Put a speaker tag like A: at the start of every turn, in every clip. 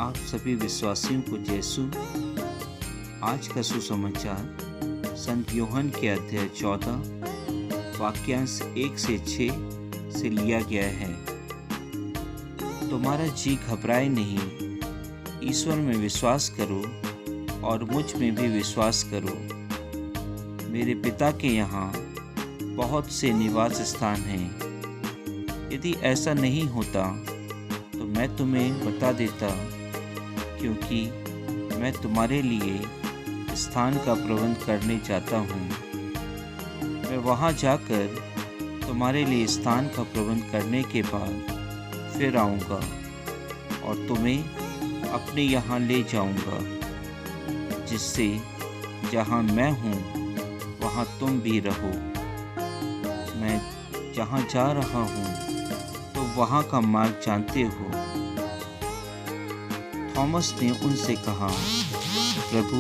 A: आप सभी विश्वासियों को यीशु। आज का सुसमाचार संत यूहन्ना के अध्याय 14 वाक्यांश 1 से 6 से लिया गया है। तुम्हारा जी घबराए नहीं, ईश्वर में विश्वास करो और मुझ में भी विश्वास करो। मेरे पिता के यहाँ बहुत से निवास स्थान हैं। यदि ऐसा नहीं होता तो मैं तुम्हें बता देता, क्योंकि मैं तुम्हारे लिए स्थान का प्रबंध करने जाता हूँ। मैं वहाँ जाकर तुम्हारे लिए स्थान का प्रबंध करने के बाद फिर आऊँगा और तुम्हें अपने यहाँ ले जाऊँगा, जिससे जहाँ मैं हूँ वहाँ तुम भी रहो। मैं जहाँ जा रहा हूँ तो वहाँ का मार्ग जानते हो। थॉमस ने उनसे कहा, प्रभु,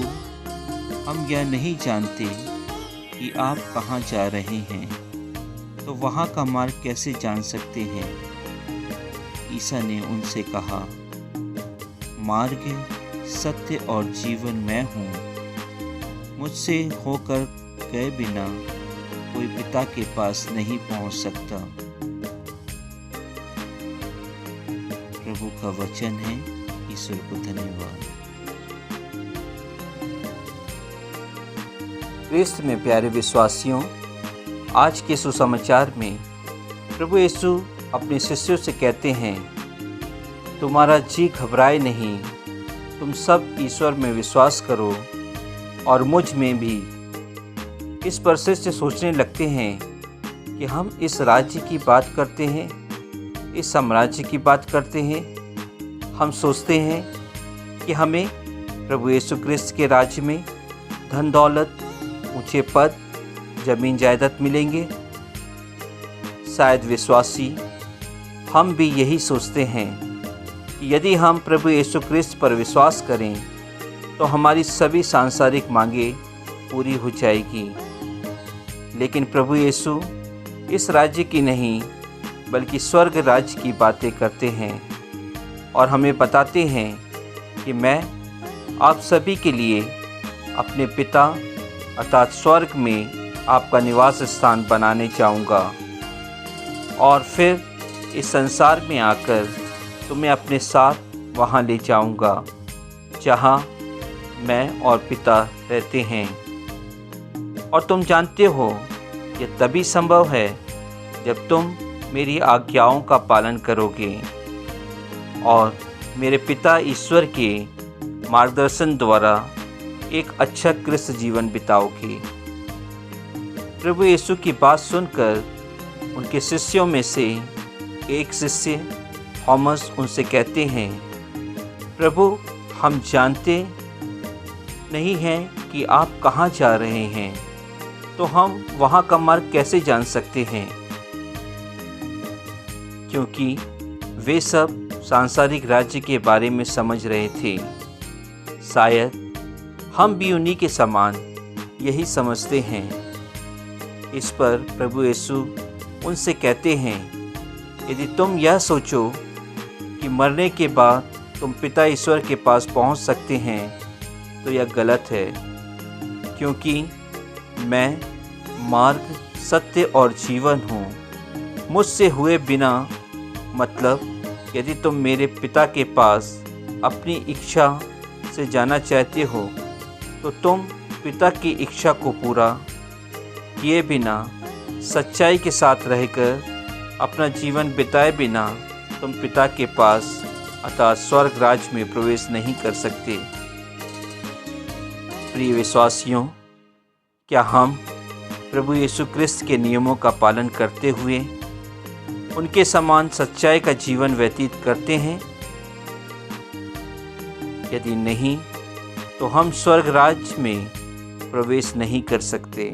A: हम यह नहीं जानते कि आप कहाँ जा रहे हैं, तो वहाँ का मार्ग कैसे जान सकते हैं? ईसा ने उनसे कहा, मार्ग, सत्य और जीवन मैं हूँ। मुझसे होकर गए बिना कोई पिता के पास नहीं पहुँच सकता। प्रभु का वचन है। ईश्वर को धन्यवाद। क्रिस्त में प्यारे विश्वासियों, आज के सुसमाचार में प्रभु यीशु अपने शिष्यों से कहते हैं, तुम्हारा जी घबराए नहीं, तुम सब ईश्वर में विश्वास करो और मुझ में भी। इस पर शिष्य सोचने लगते हैं कि हम इस राज्य की बात करते हैं, इस साम्राज्य की बात करते हैं। हम सोचते हैं कि हमें प्रभु यीशु क्रिस्त के राज्य में धन दौलत, ऊंचे पद, जमीन जायदाद मिलेंगे। शायद विश्वासी हम भी यही सोचते हैं कि यदि हम प्रभु यीशु क्रिस्त पर विश्वास करें तो हमारी सभी सांसारिक मांगें पूरी हो जाएगी। लेकिन प्रभु यीशु इस राज्य की नहीं बल्कि स्वर्ग राज्य की बातें करते हैं और हमें बताते हैं कि मैं आप सभी के लिए अपने पिता अर्थात स्वर्ग में आपका निवास स्थान बनाने जाऊंगा और फिर इस संसार में आकर तुम्हें अपने साथ वहां ले जाऊंगा जहां मैं और पिता रहते हैं। और तुम जानते हो यह तभी संभव है जब तुम मेरी आज्ञाओं का पालन करोगे और मेरे पिता ईश्वर के मार्गदर्शन द्वारा एक अच्छा क्रिस्त जीवन बिताओगे। प्रभु यीशु की बात सुनकर उनके शिष्यों में से एक शिष्य थॉमस उनसे कहते हैं, प्रभु, हम जानते नहीं हैं कि आप कहाँ जा रहे हैं, तो हम वहाँ का मार्ग कैसे जान सकते हैं? क्योंकि वे सब सांसारिक राज्य के बारे में समझ रहे थे। शायद हम भी उन्हीं के समान यही समझते हैं। इस पर प्रभु यीशु उनसे कहते हैं, यदि तुम यह सोचो कि मरने के बाद तुम पिता ईश्वर के पास पहुंच सकते हैं तो यह गलत है, क्योंकि मैं मार्ग, सत्य और जीवन हूँ। मुझसे हुए बिना मतलब यदि तुम मेरे पिता के पास अपनी इच्छा से जाना चाहते हो तो तुम पिता की इच्छा को पूरा किए बिना, सच्चाई के साथ रहकर अपना जीवन बिताए बिना तुम पिता के पास अर्थात स्वर्ग राज्य में प्रवेश नहीं कर सकते। प्रिय विश्वासियों, क्या हम प्रभु यीशु क्रिस्त के नियमों का पालन करते हुए उनके समान सच्चाई का जीवन व्यतीत करते हैं? यदि नहीं तो हम स्वर्ग राज्य में प्रवेश नहीं कर सकते।